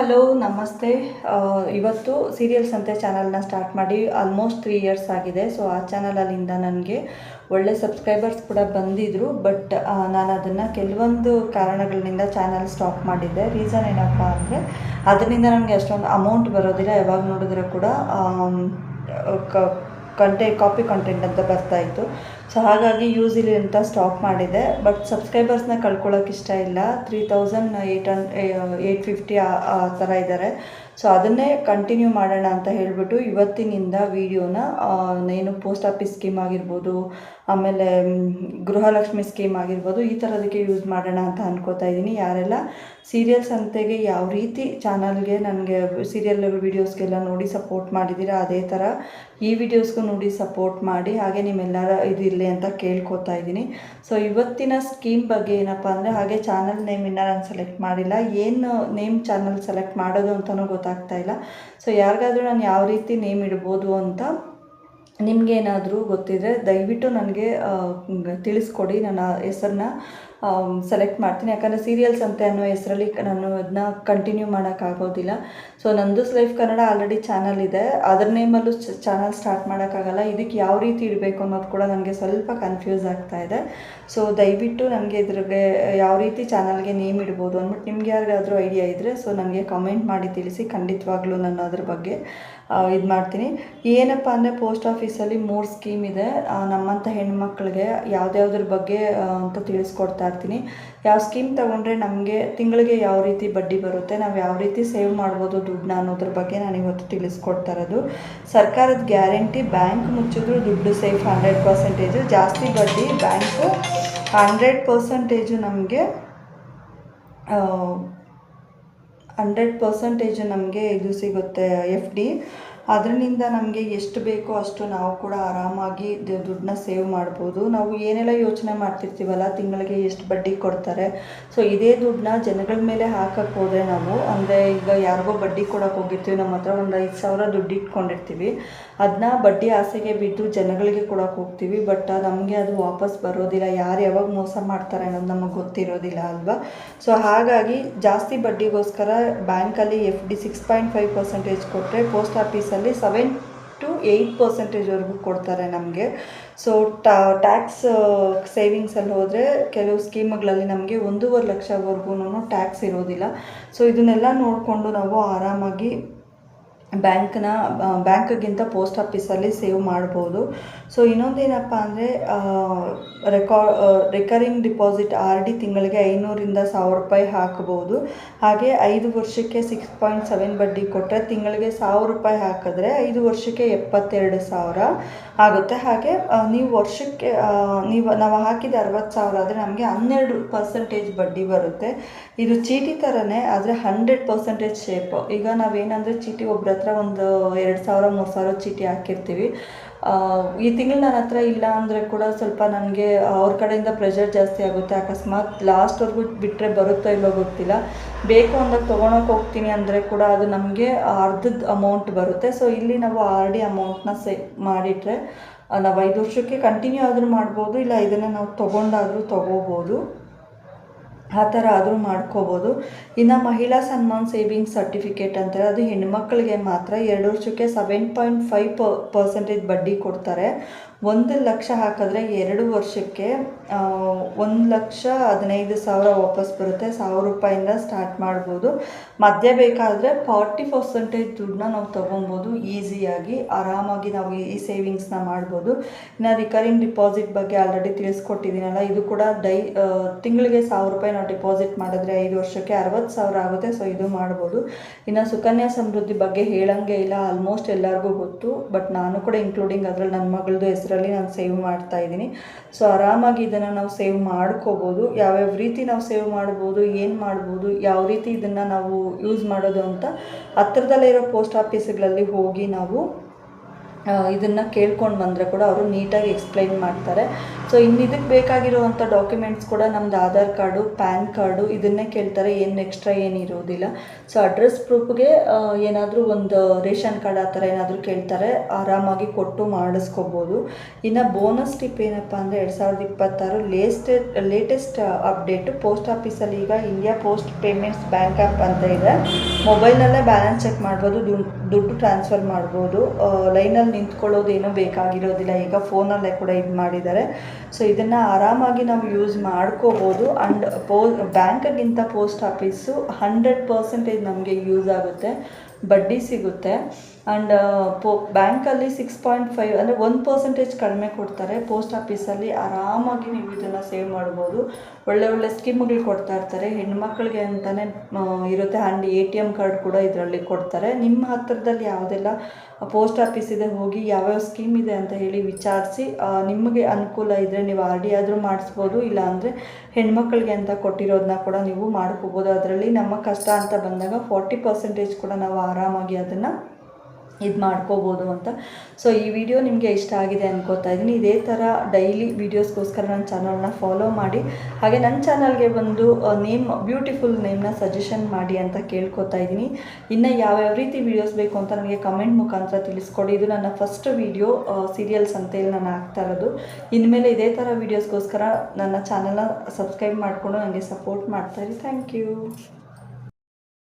Hello ನಮಸ್ತೆ. ಇವತ್ತು serials ಅಂತೆ ಚಾನಲ್ನ ಸ್ಟಾರ್ಟ್ ಮಾಡಿ ಆಲ್ಮೋಸ್ಟ್ 3 ಇಯರ್ಸ್ ಆಗಿದೆ. ಸೊ ಆ ಚಾನಲಲ್ಲಿಂದ ನನಗೆ ಒಳ್ಳೆ ಸಬ್ಸ್ಕ್ರೈಬರ್ಸ್ ಕೂಡ ಬಂದಿದ್ದರು. ಬಟ್ ನಾನು ಅದನ್ನು ಕೆಲವೊಂದು ಕಾರಣಗಳಿಂದ ಚಾನಲ್ ಸ್ಟಾಪ್ ಮಾಡಿದ್ದೆ. ರೀಸನ್ ಏನಪ್ಪ ಅಂದರೆ ಅದರಿಂದ ನನಗೆ ಅಷ್ಟೊಂದು ಅಮೌಂಟ್ ಬರೋದಿಲ್ಲ. ಯಾವಾಗ ನೋಡಿದ್ರೆ ಕೂಡ ಕಾಪಿ ಕಂಟೆಂಟ್ ಅಂತ ಬರ್ತಾಯಿತ್ತು. ಸೊ ಹಾಗಾಗಿ ಯೂಸ್ ಇಲ್ಲಿ ಅಂತ ಸ್ಟಾಪ್ ಮಾಡಿದೆ. ಬಟ್ ಸಬ್ಸ್ಕ್ರೈಬರ್ಸ್ನ ಕಳ್ಕೊಳ್ಳೋಕೆ ಇಷ್ಟ ಇಲ್ಲ. 3850 ಆ ಥರ ಇದ್ದಾರೆ. ಸೊ ಅದನ್ನೇ ಕಂಟಿನ್ಯೂ ಮಾಡೋಣ ಅಂತ ಹೇಳಿಬಿಟ್ಟು ಇವತ್ತಿನಿಂದ ವೀಡಿಯೋನ ಏನು ಪೋಸ್ಟ್ ಆಫೀಸ್ ಸ್ಕೀಮ್ ಆಗಿರ್ಬೋದು, ಆಮೇಲೆ ಗೃಹಲಕ್ಷ್ಮಿ ಸ್ಕೀಮ್ ಆಗಿರ್ಬೋದು, ಈ ಥರದಕ್ಕೆ ಯೂಸ್ ಮಾಡೋಣ ಅಂತ ಅನ್ಕೋತಾ ಇದ್ದೀನಿ. ಯಾರೆಲ್ಲ ಸೀರಿಯಲ್ಸ್ ಅಂತೆಗೆ ಯಾವ ರೀತಿ ಚಾನಲ್ಗೆ ನನಗೆ ಸೀರಿಯಲ್ ವೀಡಿಯೋಸ್ಗೆಲ್ಲ ನೋಡಿ ಸಪೋರ್ಟ್ ಮಾಡಿದ್ದೀರಾ, ಅದೇ ಥರ ಈ ವಿಡಿಯೋಸ್ಗೂ ನೋಡಿ ಸಪೋರ್ಟ್ ಮಾಡಿ, ಹಾಗೆ ನಿಮ್ಮೆಲ್ಲರ ಇದಿರಲಿ ಅಂತ ಕೇಳ್ಕೊತಾ ಇದ್ದೀನಿ. ಸೊ ಇವತ್ತಿನ ಸ್ಕೀಮ್ ಬಗ್ಗೆ ಏನಪ್ಪ ಅಂದರೆ, ಹಾಗೆ ಚಾನಲ್ ನೇಮ್ ಇನ್ನೂ ನಾನು ಸೆಲೆಕ್ಟ್ ಮಾಡಿಲ್ಲ. ಏನು ನೇಮ್ ಚಾನಲ್ ಸೆಲೆಕ್ಟ್ ಮಾಡೋದು ಅಂತಲೂ ಗೊತ್ತಾಗ್ತಾ ಇಲ್ಲ. ಸೊ ಯಾರಿಗಾದರೂ ನಾನು ಯಾವ ರೀತಿ ನೇಮ್ ಇಡ್ಬೋದು ಅಂತ ನಿಮಗೇನಾದರೂ ಗೊತ್ತಿದ್ದರೆ ದಯವಿಟ್ಟು ನನಗೆ ತಿಳಿಸ್ಕೊಡಿ. ನನ್ನ ಹೆಸರನ್ನ ಸೆಲೆಕ್ಟ್ ಮಾಡ್ತೀನಿ. ಯಾಕಂದರೆ ಸೀರಿಯಲ್ಸ್ ಅಂತೆ ಅನ್ನೋ ಹೆಸರಲ್ಲಿ ನಾನು ಅದನ್ನ ಕಂಟಿನ್ಯೂ ಮಾಡೋಕ್ಕಾಗೋದಿಲ್ಲ. So Nandu's life Kannada already channel ಇದೆ, ಅದರ ನೇಮಲ್ಲೂ ಚಾನಲ್ ಸ್ಟಾರ್ಟ್ ಮಾಡೋಕ್ಕಾಗಲ್ಲ. ಇದಕ್ಕೆ ಯಾವ ರೀತಿ ಇಡಬೇಕು ಅನ್ನೋದು ಕೂಡ ನನಗೆ ಸ್ವಲ್ಪ ಕನ್ಫ್ಯೂಸ್ ಆಗ್ತಾಯಿದೆ. ಸೊ ದಯವಿಟ್ಟು ನನಗೆ ಇದ್ರಿಗೆ ಯಾವ ರೀತಿ ಚಾನಲ್ಗೆ ನೇಮ್ ಇಡ್ಬೋದು ಅಂದ್ಬಿಟ್ಟು ನಿಮ್ಗೆ ಯಾರಿಗಾದರೂ ಐಡಿಯಾ ಇದ್ದರೆ ಸೊ ನನಗೆ ಕಮೆಂಟ್ ಮಾಡಿ ತಿಳಿಸಿ. ಖಂಡಿತವಾಗ್ಲೂ ನಾನು ಅದ್ರ ಬಗ್ಗೆ ಇದು ಮಾಡ್ತೀನಿ. ಏನಪ್ಪ ಅಂದರೆ ಪೋಸ್ಟ್ ಆಫೀಸಲ್ಲಿ 3 ಸ್ಕೀಮ್ ಇದೆ. ನಮ್ಮಂಥ ಹೆಣ್ಮಕ್ಳಿಗೆ ಯಾವುದ್ಯಾವ್ದ್ರ ಬಗ್ಗೆ ಅಂತ ತಿಳಿಸ್ಕೊಡ್ತಾ ಇರ್ತೀನಿ. ಯಾವ ಸ್ಕೀಮ್ ತೊಗೊಂಡ್ರೆ ನಮಗೆ ತಿಂಗಳಿಗೆ ಯಾವ ರೀತಿ ಬಡ್ಡಿ ಬರುತ್ತೆ, ನಾವು ಯಾವ ರೀತಿ ಸೇವ್ ಮಾಡ್ಬೋದು ದುಡ್ಡನ್ನ ಅನ್ನೋದ್ರ ಬಗ್ಗೆ ನಾನು ಇವತ್ತು ತಿಳಿಸ್ಕೊಡ್ತಾ ಇರೋದು. ಸರ್ಕಾರದ ಗ್ಯಾರಂಟಿ, ಬ್ಯಾಂಕ್ ಮುಚ್ಚಿದ್ರು ದುಡ್ಡು ಸೇಫ್ 100%. ಜಾಸ್ತಿ ಬಡ್ಡಿ, ಬ್ಯಾಂಕು 100% ನಮಗೆ 100% ನಮಗೆ ಇದು ಸಿಗುತ್ತೆ FD. ಅದರಿಂದ ನಮಗೆ ಎಷ್ಟು ಬೇಕೋ ಅಷ್ಟು ನಾವು ಕೂಡ ಆರಾಮಾಗಿ ದುಡ್ಡನ್ನ ಸೇವ್ ಮಾಡ್ಬೋದು. ನಾವು ಏನೆಲ್ಲ ಯೋಚನೆ ಮಾಡ್ತಿರ್ತೀವಲ್ಲ, ತಿಂಗಳಿಗೆ ಎಷ್ಟು ಬಡ್ಡಿ ಕೊಡ್ತಾರೆ, ಸೊ ಇದೇ ದುಡ್ಡನ್ನ ಜನಗಳ ಮೇಲೆ ಹಾಕಕ್ಕೆ ಹೋದರೆ ನಾವು, ಅಂದರೆ ಈಗ ಯಾರಿಗೋ ಬಡ್ಡಿ ಕೊಡೋಕೆ ಹೋಗಿರ್ತೀವಿ, ನಮ್ಮ ಹತ್ರ ಒಂದು 5,000 ದುಡ್ಡು ಇಟ್ಕೊಂಡಿರ್ತೀವಿ, ಅದನ್ನ ಬಡ್ಡಿ ಆಸೆಗೆ ಬಿದ್ದು ಜನಗಳಿಗೆ ಕೊಡೋಕೆ ಹೋಗ್ತೀವಿ. ಬಟ್ ನಮಗೆ ಅದು ವಾಪಸ್ ಬರೋದಿಲ್ಲ. ಯಾರು ಯಾವಾಗ ಮೋಸ ಮಾಡ್ತಾರೆ ಅನ್ನೋದು ನಮಗೆ ಗೊತ್ತಿರೋದಿಲ್ಲ ಅಲ್ವಾ. ಸೊ ಹಾಗಾಗಿ ಜಾಸ್ತಿ ಬಡ್ಡಿಗೋಸ್ಕರ ಬ್ಯಾಂಕಲ್ಲಿ FD 6.5% ಕೊಟ್ಟರೆ, ಪೋಸ್ಟ್ ಆಫೀಸಲ್ಲಿ 7 to 8% ಕೊಡ್ತಾರೆ ನಮಗೆ. ಸೊ ಟ್ಯಾಕ್ಸ್ ಸೇವಿಂಗ್ಸಲ್ಲಿ ಹೋದರೆ ಕೆಲವು ಸ್ಕೀಮ್ಗಳಲ್ಲಿ ನಮಗೆ 1.5 ಲಕ್ಷವರೆಗೂ ಟ್ಯಾಕ್ಸ್ ಇರೋದಿಲ್ಲ. ಸೊ ಇದನ್ನೆಲ್ಲ ನೋಡಿಕೊಂಡು ನಾವು ಆರಾಮಾಗಿ ಬ್ಯಾಂಕ್ಗಿಂತ ಪೋಸ್ಟ್ ಆಫೀಸಲ್ಲಿ ಸೇವ್ ಮಾಡ್ಬೋದು. ಸೊ ಇನ್ನೊಂದೇನಪ್ಪ ಅಂದರೆ ರಿಕರಿಂಗ್ ಡಿಪಾಸಿಟ್ RD ತಿಂಗಳಿಗೆ 500ರಿಂದ 1,000 ರೂಪಾಯಿ ಹಾಕ್ಬೋದು. ಹಾಗೆ 5 ವರ್ಷಕ್ಕೆ 6.7 ಬಡ್ಡಿ ಕೊಟ್ಟರೆ ತಿಂಗಳಿಗೆ 1,000 ರೂಪಾಯಿ ಹಾಕಿದ್ರೆ 5 ವರ್ಷಕ್ಕೆ 72,000 ಆಗುತ್ತೆ. ಹಾಗೆ ನೀವು ವರ್ಷಕ್ಕೆ ನಾವು ಹಾಕಿದ 60,000 ಆದರೆ ನಮಗೆ 12% ಬಡ್ಡಿ ಬರುತ್ತೆ. ಇದು ಚೀಟಿ ಥರನೇ, ಆದರೆ 100% ಶೇಪ್. ಈಗ ನಾವೇನಂದರೆ ಚೀಟಿ ಒಬ್ಬರ ಹತ್ರ ಒಂದು 2,000 3,000 ಚೀಟಿ ಹಾಕಿರ್ತೀವಿ. ಈ ತಿಂಗಳು ನನ್ನ ಹತ್ರ ಇಲ್ಲ ಅಂದರೆ ಕೂಡ ಸ್ವಲ್ಪ ನನಗೆ ಅವ್ರ ಕಡೆಯಿಂದ ಪ್ರೆಷರ್ ಜಾಸ್ತಿ ಆಗುತ್ತೆ. ಅಕಸ್ಮಾತ್ ಲಾಸ್ಟ್ವರೆಗೂ ಬಿಟ್ಟರೆ ಬರುತ್ತೋ ಇಲ್ಲೋ ಗೊತ್ತಿಲ್ಲ, ಬೇಕು ಅಂದಾಗ ತೊಗೊಳಕ್ಕೆ ಹೋಗ್ತೀನಿ ಅಂದರೆ ಕೂಡ ಅದು ನಮಗೆ ಅರ್ಧದ ಅಮೌಂಟ್ ಬರುತ್ತೆ. ಸೊ ಇಲ್ಲಿ ನಾವು RD ಅಮೌಂಟ್ನ ಮಾಡಿಟ್ರೆ ನಾವು 5 ವರ್ಷಕ್ಕೆ ಕಂಟಿನ್ಯೂ ಆದರೂ ಮಾಡ್ಬೋದು, ಇಲ್ಲ ಇದನ್ನು ನಾವು ತೊಗೊಂಡಾದರೂ ತೊಗೋಬೋದು, ಆ ಥರ ಆದರೂ ಮಾಡ್ಕೋಬೋದು. ಇನ್ನು ಮಹಿಳಾ ಸನ್ಮಾನ್ ಸೇವಿಂಗ್ಸ್ ಸರ್ಟಿಫಿಕೇಟ್ ಅಂತಾರೆ, ಅದು ಹೆಣ್ಮಕ್ಳಿಗೆ ಮಾತ್ರ. 2 ವರ್ಷಕ್ಕೆ 7.5% ಬಡ್ಡಿ ಕೊಡ್ತಾರೆ. 1 ಲಕ್ಷ ಹಾಕಿದ್ರೆ 2 ವರ್ಷಕ್ಕೆ 1,15,000 ವಾಪಸ್ ಬರುತ್ತೆ. 1,000 ರೂಪಾಯಿಂದ ಸ್ಟಾರ್ಟ್ ಮಾಡ್ಬೋದು. ಮಧ್ಯ ಬೇಕಾದರೆ 40% ದುಡ್ಡನ್ನ ನಾವು ತೊಗೊಬೋದು. ಈಸಿಯಾಗಿ ಆರಾಮಾಗಿ ನಾವು ಈ ಸೇವಿಂಗ್ಸ್ನ ಮಾಡ್ಬೋದು. ಇನ್ನು ರಿಕರಿಂಗ್ ಡಿಪಾಸಿಟ್ ಬಗ್ಗೆ ಆಲ್ರೆಡಿ ತಿಳಿಸ್ಕೊಟ್ಟಿದ್ದೀನಲ್ಲ, ಇದು ಕೂಡ ತಿಂಗಳಿಗೆ 1,000 ರೂಪಾಯಿ ನಾವು ಡಿಪಾಸಿಟ್ ಮಾಡಿದ್ರೆ 5 ವರ್ಷಕ್ಕೆ 60,000 ಆಗುತ್ತೆ. ಸೊ ಇದು ಮಾಡ್ಬೋದು. ಇನ್ನು ಸುಕನ್ಯಾ ಸಮೃದ್ಧಿ ಬಗ್ಗೆ ಹೇಳಂಗೆ ಇಲ್ಲ, ಆಲ್ಮೋಸ್ಟ್ ಎಲ್ಲರಿಗೂ ಗೊತ್ತು. ಬಟ್ ನಾನು ಕೂಡ ಇನ್ಕ್ಲೂಡಿಂಗ್ ಅದರಲ್ಲಿ ನನ್ನ ಮಗಳದ್ದು ಹೆಸರಲ್ಲಿ ನಾನು ಸೇವ್ ಮಾಡ್ತಾ ಇದ್ದೀನಿ. ಸೊ ಆರಾಮಾಗಿ ಇದನ್ನು ನಾವು ಸೇವ್ ಮಾಡ್ಕೋಬೋದು. ಯಾವ್ಯಾವ ರೀತಿ ನಾವು ಸೇವ್ ಮಾಡ್ಬೋದು, ಏನು ಮಾಡ್ಬೋದು, ಯಾವ ರೀತಿ ಇದನ್ನು ನಾವು ಯೂಸ್ ಮಾಡೋದು ಅಂತ ಹತ್ತಿರದಲ್ಲೇ ಇರೋ ಪೋಸ್ಟ್ ಆಫೀಸ್ಗಳಲ್ಲಿ ಹೋಗಿ ನಾವು ಇದನ್ನು ಕೇಳ್ಕೊಂಡು ಬಂದರೆ ಕೂಡ ಅವರು ನೀಟಾಗಿ ಎಕ್ಸ್ಪ್ಲೈನ್ ಮಾಡ್ತಾರೆ. ಸೊ ಇನ್ನು ಇದಕ್ಕೆ ಬೇಕಾಗಿರುವಂಥ ಡಾಕ್ಯುಮೆಂಟ್ಸ್ ಕೂಡ ನಮ್ಮದು ಆಧಾರ್ ಕಾರ್ಡು, ಪ್ಯಾನ್ ಕಾರ್ಡು ಇದನ್ನೇ ಕೇಳ್ತಾರೆ, ಏನು ಎಕ್ಸ್ಟ್ರಾ ಏನಿರೋದಿಲ್ಲ. ಸೊ ಅಡ್ರೆಸ್ ಪ್ರೂಫ್ಗೆ ಏನಾದರೂ ಒಂದು ರೇಷನ್ ಕಾರ್ಡ್ ಆ ಥರ ಏನಾದರೂ ಕೇಳ್ತಾರೆ, ಆರಾಮಾಗಿ ಕೊಟ್ಟು ಮಾಡಿಸ್ಕೋಬೋದು. ಇನ್ನು ಬೋನಸ್ ಟಿಪ್ ಏನಪ್ಪ ಅಂದರೆ 2026 ಲೇಟೆಸ್ಟ್ ಅಪ್ಡೇಟು ಪೋಸ್ಟ್ ಆಫೀಸಲ್ಲಿ ಈಗ India post payments bank app ಅಂತ ಇದೆ. ಮೊಬೈಲ್ನಲ್ಲೇ ಬ್ಯಾಲೆನ್ಸ್ ಚೆಕ್ ಮಾಡ್ಬೋದು, ದುಡ್ಡು ಟ್ರಾನ್ಸ್ಫರ್ ಮಾಡ್ಬೋದು, ಲೈನಲ್ಲಿ ನಿಂತ್ಕೊಳ್ಳೋದು ಏನೂ ಬೇಕಾಗಿರೋದಿಲ್ಲ. ಈಗ ಫೋನಲ್ಲೇ ಕೂಡ ಇದು ಮಾಡಿದ್ದಾರೆ. ಸೊ ಇದನ್ನು ಆರಾಮಾಗಿ ನಾವು ಯೂಸ್ ಮಾಡ್ಕೋಬೋದು. ಆ್ಯಂಡ್ ಬ್ಯಾಂಕ್ಗಿಂತ ಪೋಸ್ಟ್ ಆಫೀಸು 100% ನಮಗೆ ಯೂಸ್ ಆಗುತ್ತೆ, ಬಡ್ಡಿ ಸಿಗುತ್ತೆ. ಆ್ಯಂಡ್ ಬ್ಯಾಂಕಲ್ಲಿ 6.5 ಅಂದರೆ 1% ಕಡಿಮೆ ಕೊಡ್ತಾರೆ. ಪೋಸ್ಟ್ ಆಫೀಸಲ್ಲಿ ಆರಾಮಾಗಿ ನೀವು ಇದನ್ನು ಸೇವ್ ಮಾಡ್ಬೋದು. ಒಳ್ಳೆ ಸ್ಕೀಮ್ಗಳು ಕೊಡ್ತಾ ಇರ್ತಾರೆ, ಹೆಣ್ಮಕ್ಳಿಗೆ ಅಂತಲೇ ಇರುತ್ತೆ. ಆ್ಯಂಡ್ ATM ಕಾರ್ಡ್ ಕೂಡ ಇದರಲ್ಲಿ ಕೊಡ್ತಾರೆ. ನಿಮ್ಮ ಹತ್ತಿರದಲ್ಲಿ ಯಾವುದೆಲ್ಲ ಪೋಸ್ಟ್ ಆಫೀಸ್ ಇದೆ, ಹೋಗಿ ಯಾವ್ಯಾವ ಸ್ಕೀಮ್ ಇದೆ ಅಂತ ಹೇಳಿ ವಿಚಾರಿಸಿ, ನಿಮಗೆ ಅನುಕೂಲ ಇದ್ದರೆ ನೀವು RD ಆದರೂ ಮಾಡಿಸ್ಬೋದು, ಇಲ್ಲಾಂದರೆ ಹೆಣ್ಮಕ್ಳಿಗೆ ಅಂತ ಕೊಟ್ಟಿರೋದನ್ನ ಕೂಡ ನೀವು ಮಾಡ್ಕೋಬೋದು. ಅದರಲ್ಲಿ ನಮ್ಮ ಕಷ್ಟ ಅಂತ ಬಂದಾಗ 40% ಕೂಡ ನಾವು ಆರಾಮಾಗಿ ಅದನ್ನು ಇದು ಮಾಡ್ಕೋಬೋದು ಅಂತ. ಸೊ ಈ ವಿಡಿಯೋ ನಿಮಗೆ ಇಷ್ಟ ಆಗಿದೆ ಅನ್ಕೋತಾ ಇದ್ದೀನಿ. ಇದೇ ಥರ ಡೈಲಿ ವೀಡಿಯೋಸ್ಗೋಸ್ಕರ ನನ್ನ ಚಾನಲ್ನ ಫಾಲೋ ಮಾಡಿ, ಹಾಗೆ ನನ್ನ ಚಾನಲ್ಗೆ ಬಂದು ಬ್ಯೂಟಿಫುಲ್ ನೇಮ್ನ ಸಜೆಷನ್ ಮಾಡಿ ಅಂತ ಕೇಳ್ಕೊತಾ ಇದ್ದೀನಿ. ಇನ್ನು ಯಾವ್ಯಾವ ರೀತಿ ವೀಡಿಯೋಸ್ ಬೇಕು ಅಂತ ನನಗೆ ಕಮೆಂಟ್ ಮುಖಾಂತರ ತಿಳಿಸ್ಕೊಡಿ. ಇದು ನನ್ನ ಫಸ್ಟ್ ವೀಡಿಯೋ ಸೀರಿಯಲ್ಸ್ ಅಂತೇಳಿ ನಾನು ಹಾಕ್ತಾ ಇರೋದು. ಇನ್ಮೇಲೆ ಇದೇ ಥರ ವೀಡಿಯೋಸ್ಗೋಸ್ಕರ ನನ್ನ ಚಾನಲ್ನ ಸಬ್ಸ್ಕ್ರೈಬ್ ಮಾಡಿಕೊಂಡು ನನಗೆ ಸಪೋರ್ಟ್ ಮಾಡ್ತಾಯಿರಿ. Thank you.